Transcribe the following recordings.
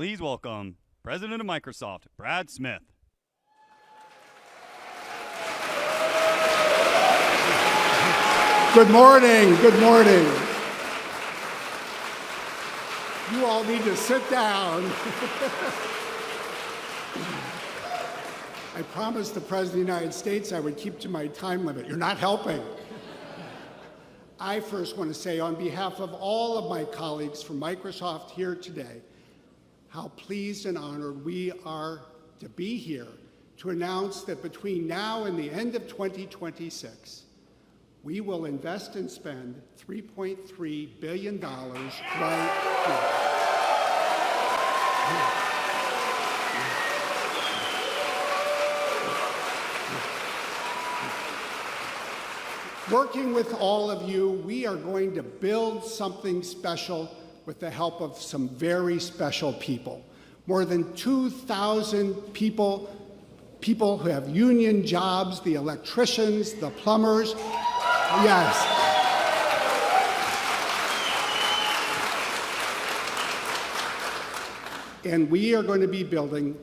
Please welcome President of Microsoft, Brad Smith. Good morning, good morning. You all need to sit down. I promised the President of the United States I would keep to my time limit. You're not helping. I first want to say on behalf of all of my colleagues from Microsoft here today, how pleased and honored we are to be here to announce that between now and the end of 2026, we will invest and spend $3.3 billion right here. Working with all of you, we are going to build something special with the help of some very special people. More than 2,000 people who have union jobs, the electricians, the plumbers. Yes. And we are going to be building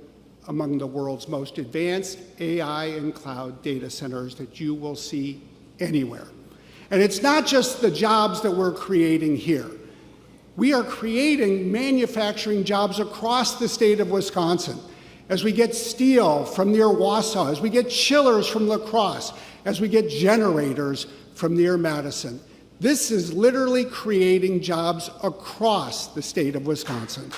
among the world's most advanced AI and cloud data centers that you will see anywhere. And it's not just the jobs that we're creating here. We are creating manufacturing jobs across the state of Wisconsin. As we get steel from near Wausau, as we get chillers from La Crosse, as we get generators from near Madison. This is literally creating jobs across the state of Wisconsin.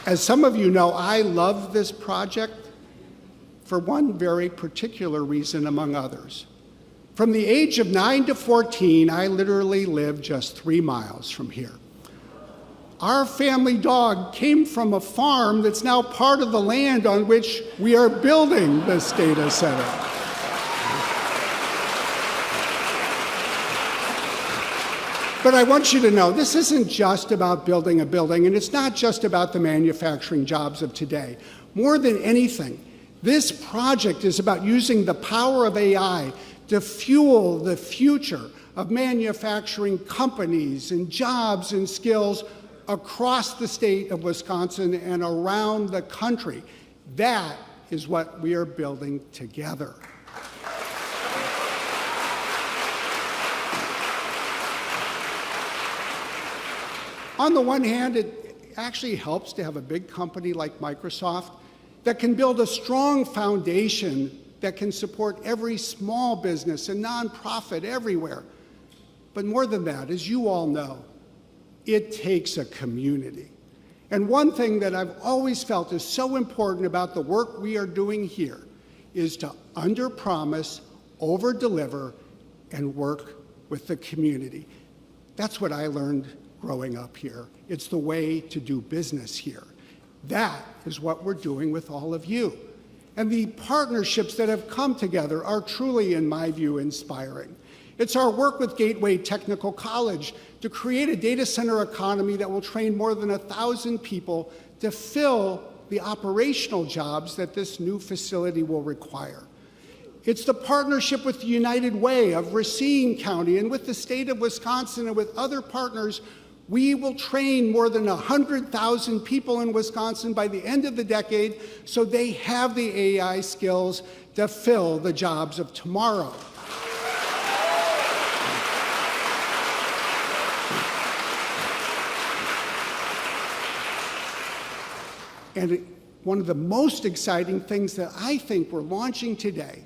As some of you know, I love this project for one very particular reason, among others. From the age of 9 to 14, I literally lived just 3 miles from here. Our family dog came from a farm that's now part of the land on which we are building this data center. But I want you to know, this isn't just about building a building, and it's not just about the manufacturing jobs of today. More than anything, this project is about using the power of AI to fuel the future of manufacturing companies and jobs and skills across the state of Wisconsin and around the country. That is what we are building together. On the one hand, it actually helps to have a big company like Microsoft that can build a strong foundation that can support every small business and nonprofit everywhere. But more than that, as you all know, it takes a community. And one thing that I've always felt is so important about the work we are doing here is to under-promise, over-deliver, and work with the community. That's what I learned growing up here. It's the way to do business here. That is what we're doing with all of you. And the partnerships that have come together are truly, in my view, inspiring. It's our work with Gateway Technical College to create a data center economy that will train more than 1,000 people to fill the operational jobs that this new facility will require. It's the partnership with the United Way of Racine County and with the state of Wisconsin and with other partners. We will train more than 100,000 people in Wisconsin by the end of the decade so they have the AI skills to fill the jobs of tomorrow. And one of the most exciting things that I think we're launching today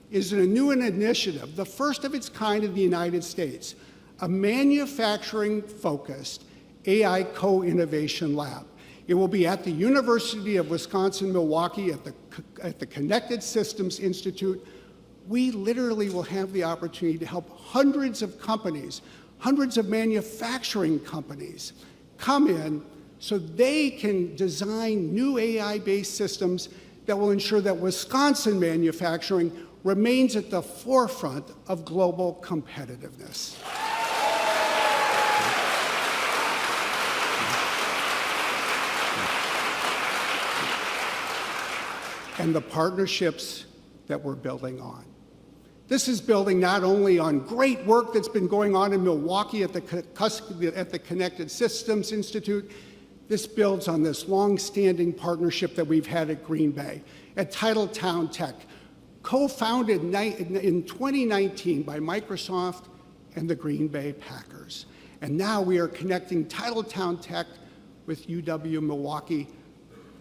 is a new initiative, the first of its kind in the United States, a manufacturing-focused AI co-innovation lab. It will be at the University of Wisconsin-Milwaukee at the Connected Systems Institute. We literally will have the opportunity to help hundreds of companies, hundreds of manufacturing companies come in so they can design new AI-based systems that will ensure that Wisconsin manufacturing remains at the forefront of global competitiveness. And the partnerships that we're building on. This is building not only on great work that's been going on in Milwaukee at the Connected Systems Institute, this builds on this long-standing partnership that we've had at Green Bay, at Titletown Tech, co-founded in 2019 by Microsoft and the Green Bay Packers. And now we are connecting Titletown Tech with UW-Milwaukee.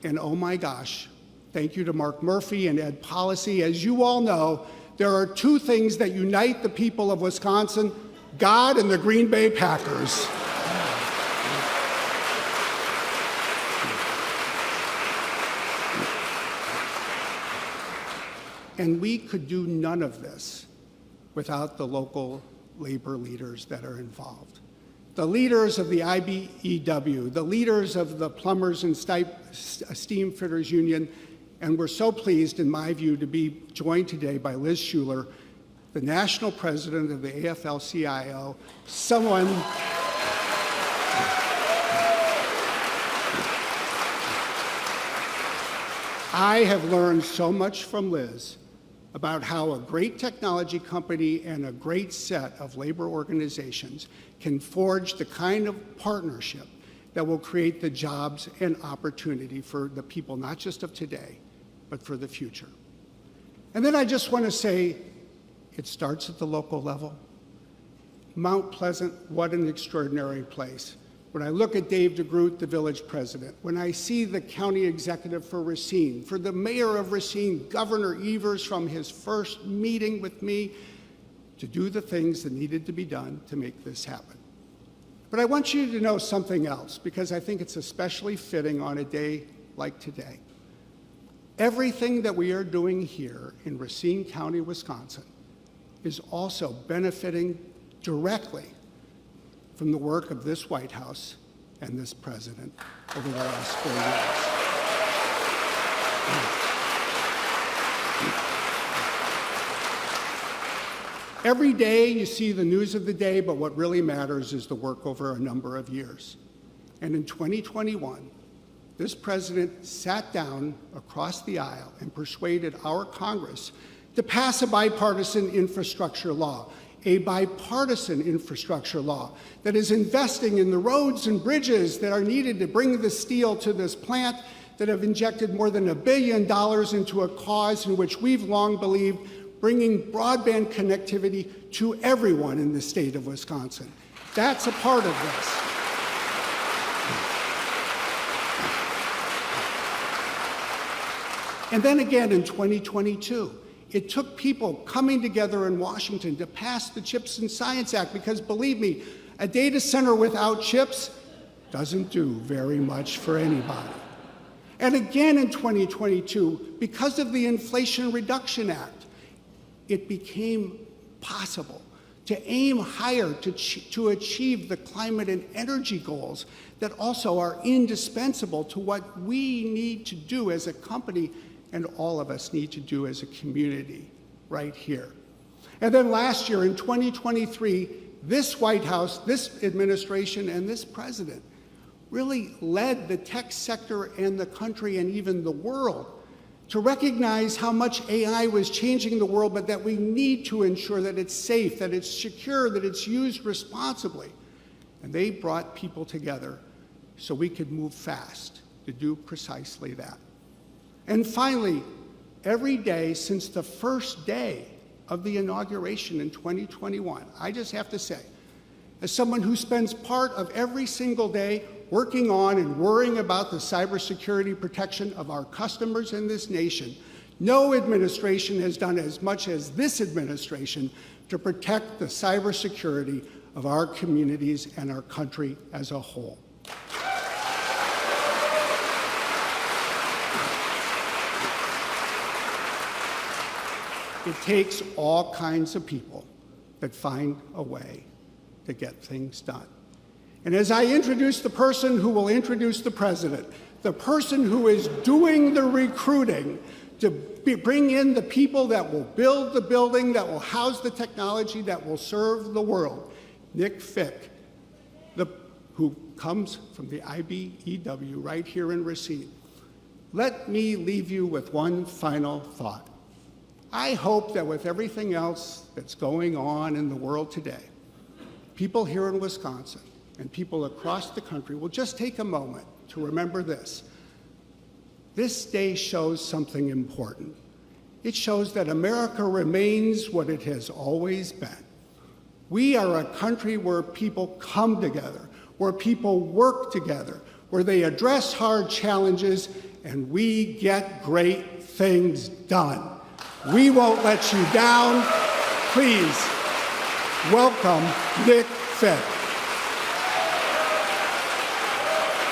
And oh my gosh, thank you to Mark Murphy and Ed Policy. As you all know, there are two things that unite the people of Wisconsin: God and the Green Bay Packers. And we could do none of this without the local labor leaders that are involved. The leaders of the IBEW, the leaders of the Plumbers and Steam Fitters Union, and we're so pleased, in my view, to be joined today by Liz Schuler, the national president of the AFL-CIO, someone I have learned so much from Liz about how a great technology company and a great set of labor organizations can forge the kind of partnership that will create the jobs and opportunity for the people, not just of today, but for the future. And then I just want to say, it starts at the local level. Mount Pleasant, what an extraordinary place. When I look at Dave DeGroot, the village president, when I see the county executive for Racine, for the mayor of Racine, Governor Evers, from his first meeting with me, to do the things that needed to be done to make this happen. But I want you to know something else, because I think it's especially fitting on a day like today. Everything that we are doing here in Racine County, Wisconsin, is also benefiting directly from the work of this White House and this president over the last 4 years. Every day you see the news of the day, but what really matters is the work over a number of years. And in 2021, this president sat down across the aisle and persuaded our Congress to pass a bipartisan infrastructure law, that is investing in the roads and bridges that are needed to bring the steel to this plant, that have injected more than $1 billion into a cause in which we've long believed bringing broadband connectivity to everyone in the state of Wisconsin. That's a part of this. And then again in 2022, it took people coming together in Washington to pass the CHIPS and Science Act, because believe me, a data center without chips doesn't do very much for anybody. And again in 2022, because of the Inflation Reduction Act, it became possible to aim higher to achieve the climate and energy goals that also are indispensable to what we need to do as a company and all of us need to do as a community right here. And then last year in 2023, this White House, this administration, and this president really led the tech sector and the country and even the world to recognize how much AI was changing the world, but that we need to ensure that it's safe, that it's secure, that it's used responsibly. And they brought people together so we could move fast to do precisely that. And finally, every day since the first day of the inauguration in 2021, I just have to say, as someone who spends part of every single day working on and worrying about the cybersecurity protection of our customers in this nation, no administration has done as much as this administration to protect the cybersecurity of our communities and our country as a whole. It takes all kinds of people that find a way to get things done. And as I introduce the person who will introduce the president, the person who is doing the recruiting to bring in the people that will build the building, that will house the technology, that will serve the world, Nick Fick, who comes from the IBEW right here in Racine. Let me leave you with one final thought. I hope that with everything else that's going on in the world today, people here in Wisconsin and people across the country will just take a moment to remember this. This day shows something important. It shows that America remains what it has always been. We are a country where people come together, where people work together, where they address hard challenges, and we get great things done. We won't let you down. Please welcome Nick Fick.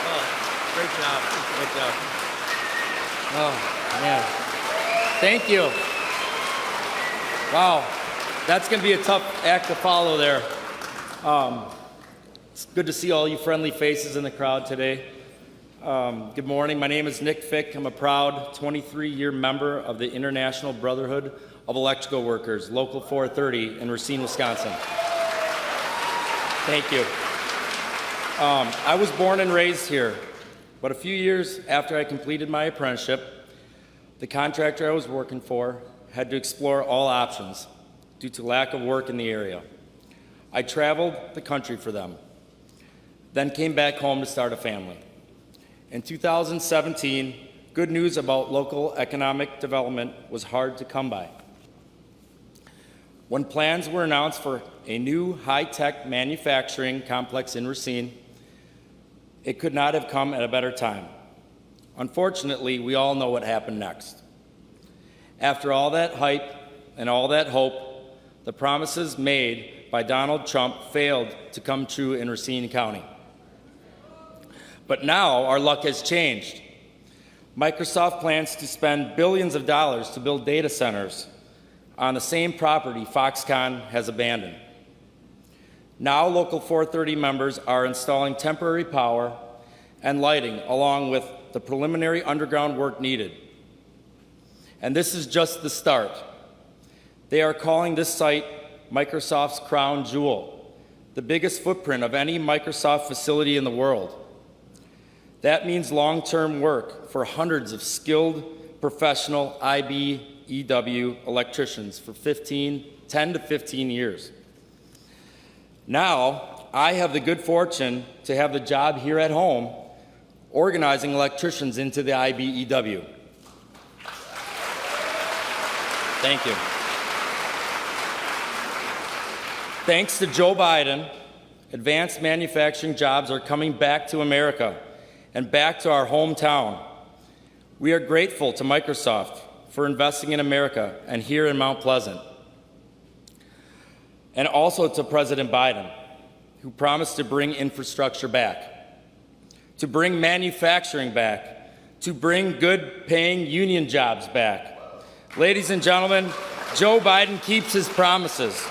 Oh, great job. Great job. Oh, man. Thank you. Wow. That's going to be a tough act to follow there. It's good to see all you friendly faces in the crowd today. Good morning. My name is Nick Fick. I'm a proud 23-year member of the International Brotherhood of Electrical Workers, Local 430 in Racine, Wisconsin. Thank you. I was born and raised here, but a few years after I completed my apprenticeship, the contractor I was working for had to explore all options due to lack of work in the area. I traveled the country for them, then came back home to start a family. In 2017, good news about local economic development was hard to come by. When plans were announced for a new high-tech manufacturing complex in Racine, it could not have come at a better time. Unfortunately, we all know what happened next. After all that hype and all that hope, the promises made by Donald Trump failed to come true in Racine County. But now our luck has changed. Microsoft plans to spend billions of dollars to build data centers on the same property Foxconn has abandoned. Now Local 430 members are installing temporary power and lighting along with the preliminary underground work needed. And this is just the start. They are calling this site Microsoft's crown jewel, the biggest footprint of any Microsoft facility in the world. That means long-term work for hundreds of skilled, professional IBEW electricians for 10 to 15 years. Now, I have the good fortune to have the job here at home organizing electricians into the IBEW. Thank you. Thanks to Joe Biden, advanced manufacturing jobs are coming back to America and back to our hometown. We are grateful to Microsoft for investing in America and here in Mount Pleasant. And also to President Biden, who promised to bring infrastructure back, to bring manufacturing back, to bring good-paying union jobs back. Ladies and gentlemen, Joe Biden keeps his promises.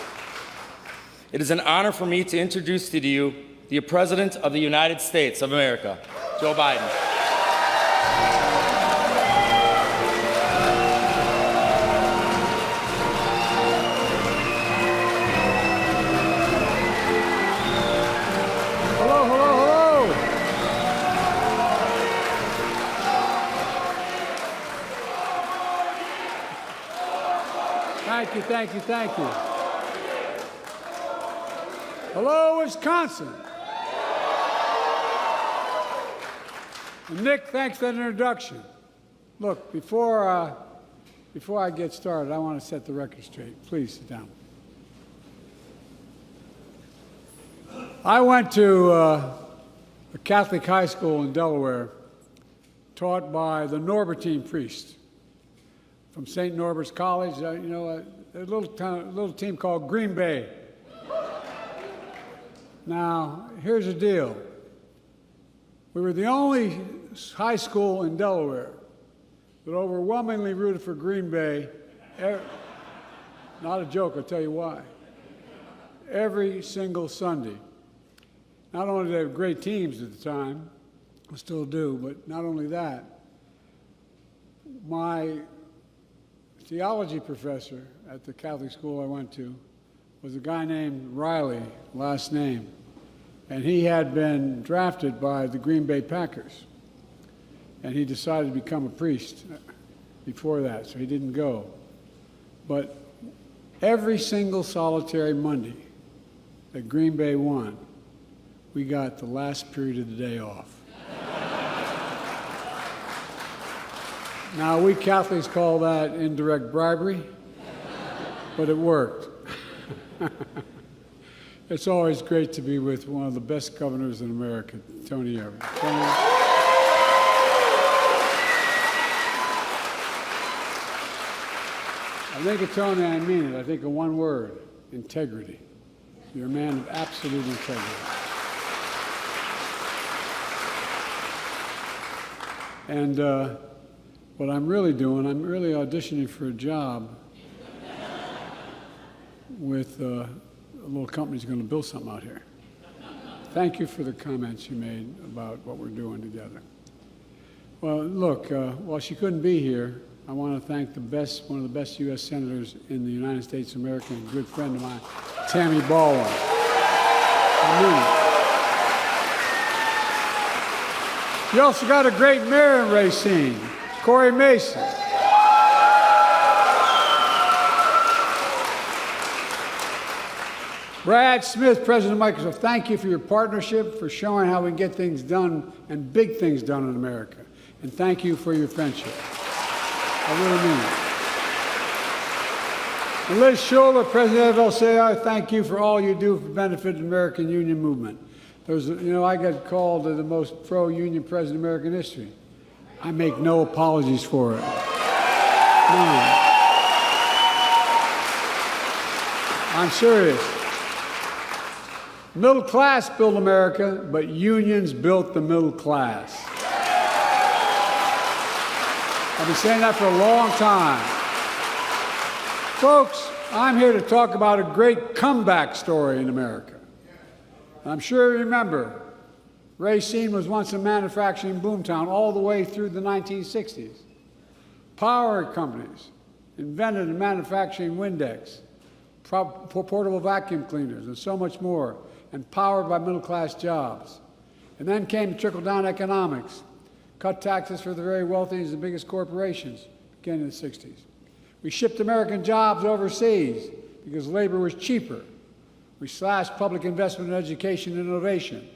It is an honor for me to introduce to you the President of the United States of America, Joe Biden. Thank you, thank you. Hello, Wisconsin. And Nick, thanks for that introduction. Look, before I get started, I want to set the record straight. Please sit down. I went to a Catholic high school in Delaware, taught by the Norbertine priest from St. Norbert's College. A little team called Green Bay. Now, here's the deal. We were the only high school in Delaware that overwhelmingly rooted for Green Bay. Not a joke, I'll tell you why. Every single Sunday. Not only did they have great teams at the time, we still do, but not only that, my theology professor at the Catholic school I went to was a guy named Riley, last name, and he had been drafted by the Green Bay Packers, and he decided to become a priest before that, so he didn't go. But every single solitary Monday that Green Bay won, we got the last period of the day off. Now, we Catholics call that indirect bribery, but it worked. It's always great to be with one of the best governors in America, Tony Evers. Tony, I think of Tony, I mean it. I think of one word: integrity. You're a man of absolute integrity. And what I'm really doing, I'm really auditioning for a job with a little company's going to build something out here. Thank you for the comments you made about what we're doing together. Well, look, while she couldn't be here, I want to thank one of the best U.S. senators in the United States of America, and a good friend of mine, Tammy Baldwin. You also got a great mayor in Racine, Corey Mason. Brad Smith, President of Microsoft, thank you for your partnership, for showing how we can get things done and big things done in America. And thank you for your friendship. I really mean it. And Liz Schuller, President of LCI, thank you for all you do for the benefit of the American Union movement. I got called the most pro-union president in American history. I make no apologies for it. None. I'm serious. Middle class built America, but unions built the middle class. I've been saying that for a long time. Folks, I'm here to talk about a great comeback story in America. I'm sure you remember, Racine was once a manufacturing boomtown all the way through the 1960s. Power companies invented and manufacturing Windex, portable vacuum cleaners, and so much more, and powered by middle-class jobs. And then came trickle-down economics, cut taxes for the very wealthy and the biggest corporations, beginning in the 60s. We shipped American jobs overseas because labor was cheaper. We slashed public investment in education and innovation.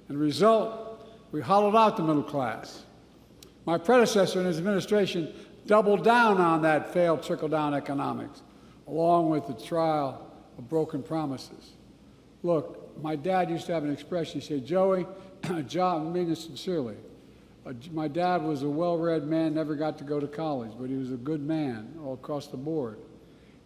And the result, we hollowed out the middle class. My predecessor and his administration doubled down on that failed trickle-down economics, along with the trial of broken promises. Look, my dad used to have an expression. He said, Joey, I mean this sincerely. My dad was a well-read man, never got to go to college, but he was a good man all across the board.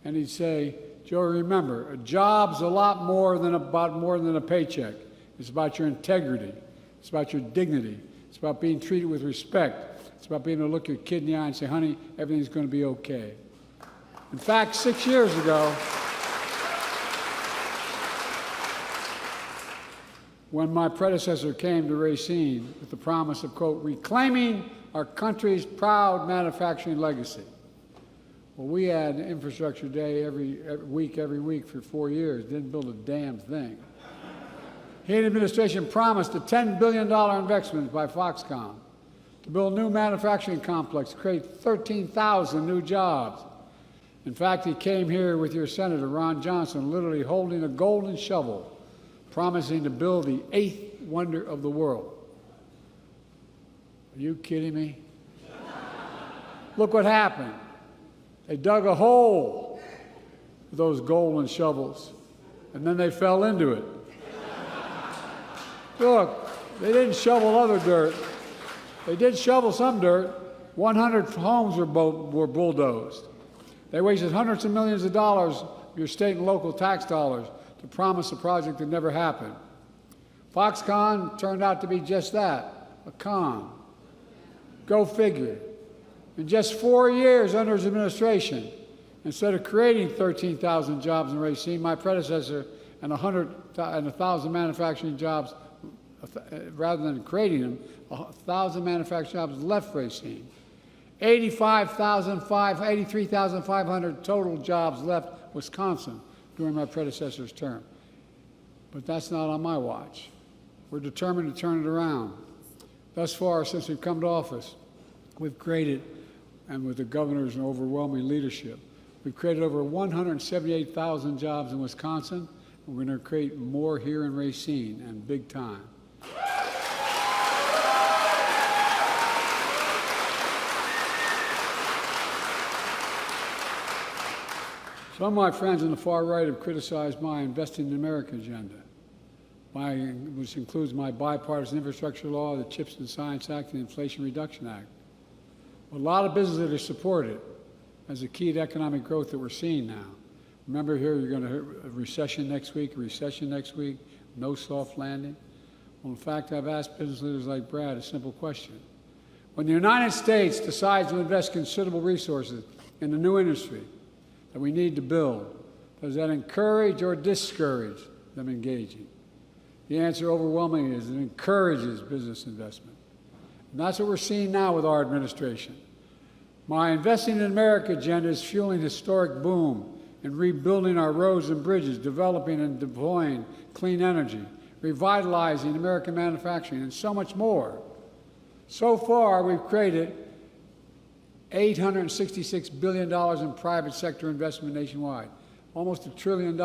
And he'd say, Joey, remember, a job's a lot more than a paycheck. It's about your integrity. It's about your dignity. It's about being treated with respect. It's about being able to look your kid in the eye and say, honey, everything's going to be okay. In fact, 6 years ago, when my predecessor came to Racine with the promise of, quote, reclaiming our country's proud manufacturing legacy. Well, we had infrastructure day every week for 4 years, didn't build a damn thing. He and the administration promised a $10 billion investment by Foxconn to build a new manufacturing complex, create 13,000 new jobs. In fact, he came here with your Senator, Ron Johnson, literally holding a golden shovel, promising to build the 8th wonder of the world. Are you kidding me? Look what happened. They dug a hole with those golden shovels, and then they fell into it. Look, they didn't shovel other dirt. They did shovel some dirt. 100 homes were bulldozed. They wasted hundreds of millions of dollars of your state and local tax dollars to promise a project that never happened. Foxconn turned out to be just that, a con. Go figure. In just 4 years under his administration, instead of creating 13,000 jobs in Racine, my predecessor and 1,000 manufacturing jobs, rather than creating them, 1,000 manufacturing jobs left Racine. 83,500 total jobs left Wisconsin during my predecessor's term. But that's not on my watch. We're determined to turn it around. Thus far, since we've come to office, we've created, and with the governor's overwhelming leadership, We've created over 178,000 jobs in Wisconsin. And we're going to create more here in Racine, and big time. Some of my friends on the far right have criticized my Investing in America agenda, which includes my bipartisan infrastructure law, the CHIPS and Science Act, and the Inflation Reduction Act. Well, a lot of businesses have supported it as a key to economic growth that we're seeing now. Remember here, you're going to hear a recession next week, no soft landing. Well, in fact, I've asked business leaders like Brad a simple question. When the United States decides to invest considerable resources in the new industry that we need to build, does that encourage or discourage them engaging? The answer overwhelmingly is it encourages business investment. And that's what we're seeing now with our administration. My Investing in America agenda is fueling historic boom in rebuilding our roads and bridges, developing and deploying clean energy, revitalizing American manufacturing, and so much more. So far, we've created $866 billion in private sector investment nationwide, almost $1 trillion.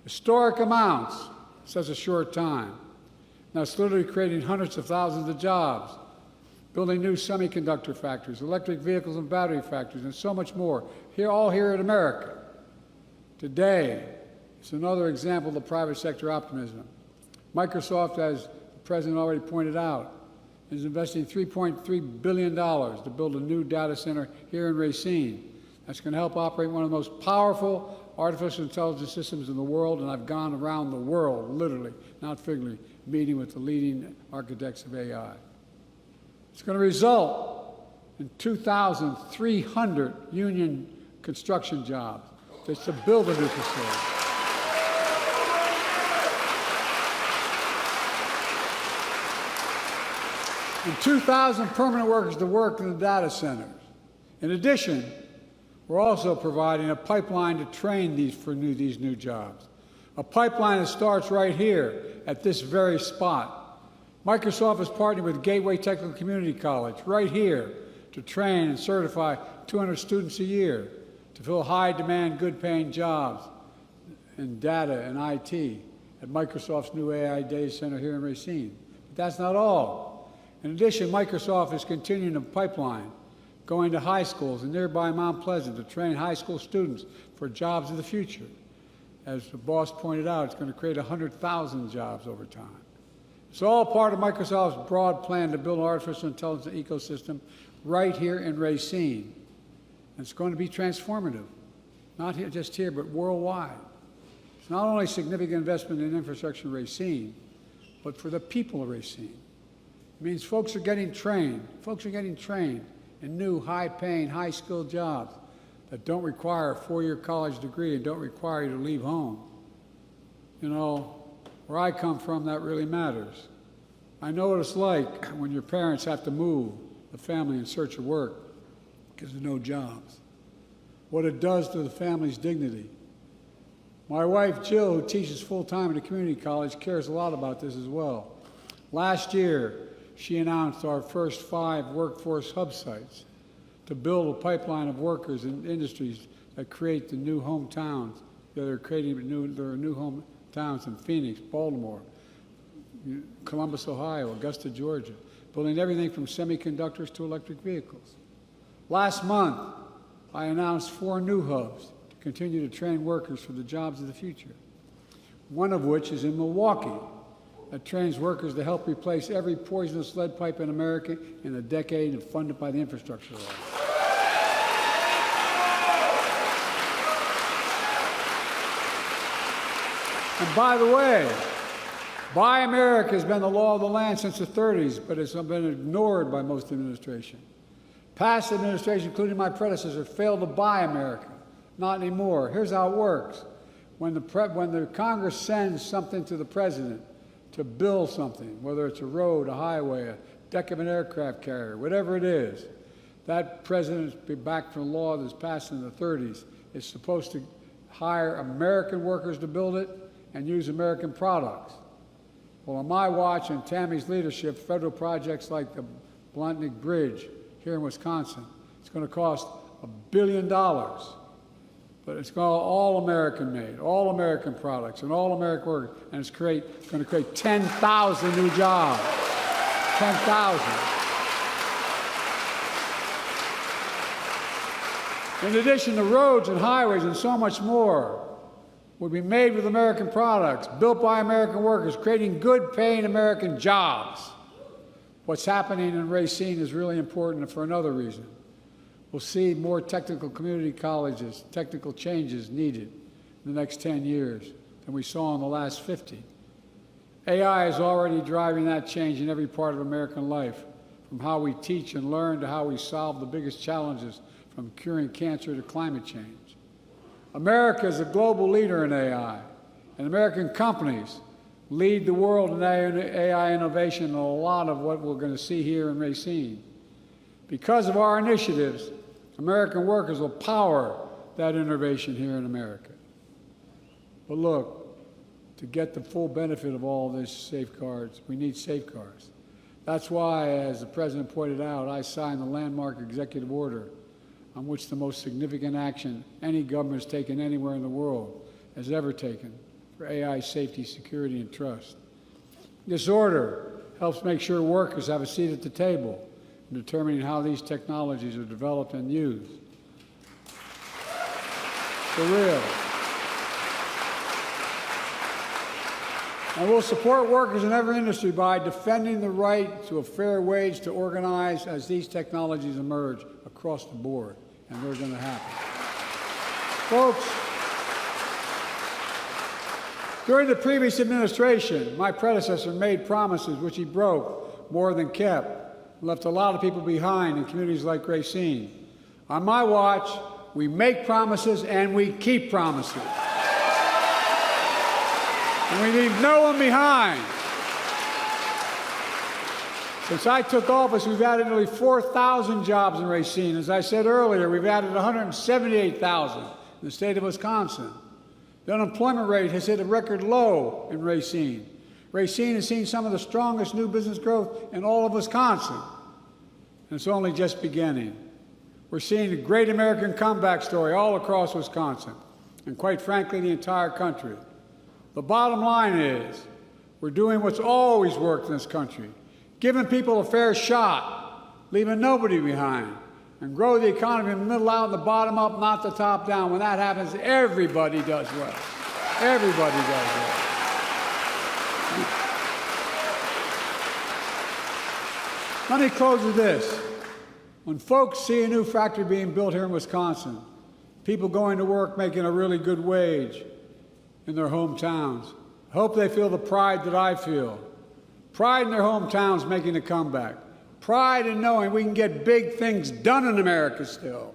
Historic amounts in such a short time. Now, it's literally creating hundreds of thousands of jobs, building new semiconductor factories, electric vehicles and battery factories, and so much more, all here in America. Today, it's another example of the private sector optimism. Microsoft, as the President already pointed out, is investing $3.3 billion to build a new data center here in Racine. That's going to help operate one of the most powerful artificial intelligence systems in the world, and I've gone around the world, literally, not figuratively, meeting with the leading architects of AI. It's going to result in 2,300 union construction jobs just to build a new facility. And 2,000 permanent workers to work in the data centers. In addition, we're also providing a pipeline to train these new jobs. A pipeline that starts right here at this very spot. Microsoft is partnering with Gateway Technical Community College right here to train and certify 200 students a year to fill high-demand, good-paying jobs in data and IT at Microsoft's new AI data center here in Racine. But that's not all. In addition, Microsoft is continuing a pipeline going to high schools in nearby Mount Pleasant to train high school students for jobs of the future. As the boss pointed out, it's going to create 100,000 jobs over time. It's all part of Microsoft's broad plan to build an artificial intelligence ecosystem right here in Racine. And it's going to be transformative, not just here, but worldwide. It's not only significant investment in infrastructure in Racine, but for the people of Racine. It means folks are getting trained. Folks are getting trained in new, high-paying, high-skilled jobs that don't require a four-year college degree and don't require you to leave home. You know, where I come from, that really matters. I know what it's like when your parents have to move the family in search of work because of no jobs. What it does to the family's dignity. My wife, Jill, who teaches full-time at a community college, cares a lot about this as well. Last year, she announced our first 5 workforce hub sites to build a pipeline of workers and industries that create the new hometowns. They're creating there are new hometowns in Phoenix, Baltimore, Columbus, Ohio, Augusta, Georgia, building everything from semiconductors to electric vehicles. Last month, I announced 4 new hubs to continue to train workers for the jobs of the future, one of which is in Milwaukee, that trains workers to help replace every poisonous lead pipe in America in a decade and funded by the infrastructure law. And by the way, Buy America has been the law of the land since the 30s, but it's been ignored by most administration. Past administration, including my predecessor, failed to buy America. Not anymore. Here's how it works. When the Congress sends something to the president to build something, whether it's a road, a highway, a deck of an aircraft carrier, whatever it is, that president, back from the law that was passed in the 30s, is supposed to hire American workers to build it and use American products. Well, on my watch and Tammy's leadership, federal projects like the Bluntnick Bridge here in Wisconsin, it's going to cost $1 billion. but it's called all American made, all American products, and all American workers, and it's going to create 10,000 new jobs. 10,000. In addition, the roads and highways and so much more will be made with American products, built by American workers, creating good-paying American jobs. What's happening in Racine is really important for another reason. We'll see more technical community colleges, technical changes needed in the next 10 years than we saw in the last 50. AI is already driving that change in every part of American life, from how we teach and learn to how we solve the biggest challenges, from curing cancer to climate change. America is a global leader in AI, and American companies lead the world in AI innovation and a lot of what we're going to see here in Racine. Because of our initiatives, American workers will power that innovation here in America. But look, to get the full benefit of all these safeguards, we need safeguards. That's why, as the President pointed out, I signed the landmark executive order on which the most significant action any government has taken anywhere in the world has ever taken for AI safety, security, and trust. This order helps make sure workers have a seat at the table in determining how these technologies are developed and used. For real. And we'll support workers in every industry by defending the right to a fair wage to organize as these technologies emerge across the board, and they're going to happen. Folks, during the previous administration, my predecessor made promises which he broke more than kept, left a lot of people behind in communities like Racine. On my watch, we make promises and we keep promises. And we leave no one behind. Since I took office, we've added nearly 4,000 jobs in Racine. As I said earlier, we've added 178,000 in the state of Wisconsin. The unemployment rate has hit a record low in Racine. Racine has seen some of the strongest new business growth in all of Wisconsin. And it's only just beginning. We're seeing a great American comeback story all across Wisconsin, and quite frankly, the entire country. The bottom line is, we're doing what's always worked in this country, giving people a fair shot, leaving nobody behind, and grow the economy from the middle out and the bottom up, not the top down. When that happens, everybody does well. Everybody does well. Let me close with this. When folks see a new factory being built here in Wisconsin, people going to work making a really good wage in their hometowns, I hope they feel the pride that I feel. Pride in their hometowns making a comeback. Pride in knowing we can get big things done in America still.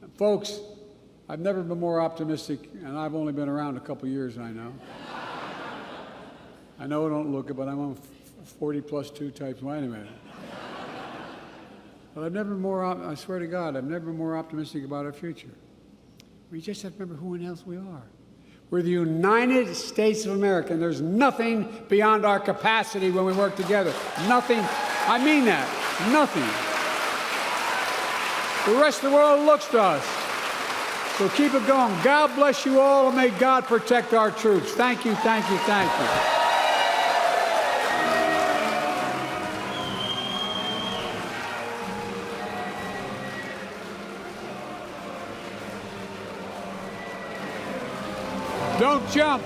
And folks, I've never been more optimistic, and I've only been around a couple years, I know. I know I don't look it, but I'm on 40 plus 2 types. Wait a minute. But I've never been more, I swear to God, I've never been more optimistic about our future. We just have to remember who and else we are. We're the United States of America, and there's nothing beyond our capacity when we work together. Nothing, I mean that, nothing. The rest of the world looks to us. So keep it going. God bless you all, and may God protect our troops. Thank you, thank you, thank you. Don't jump.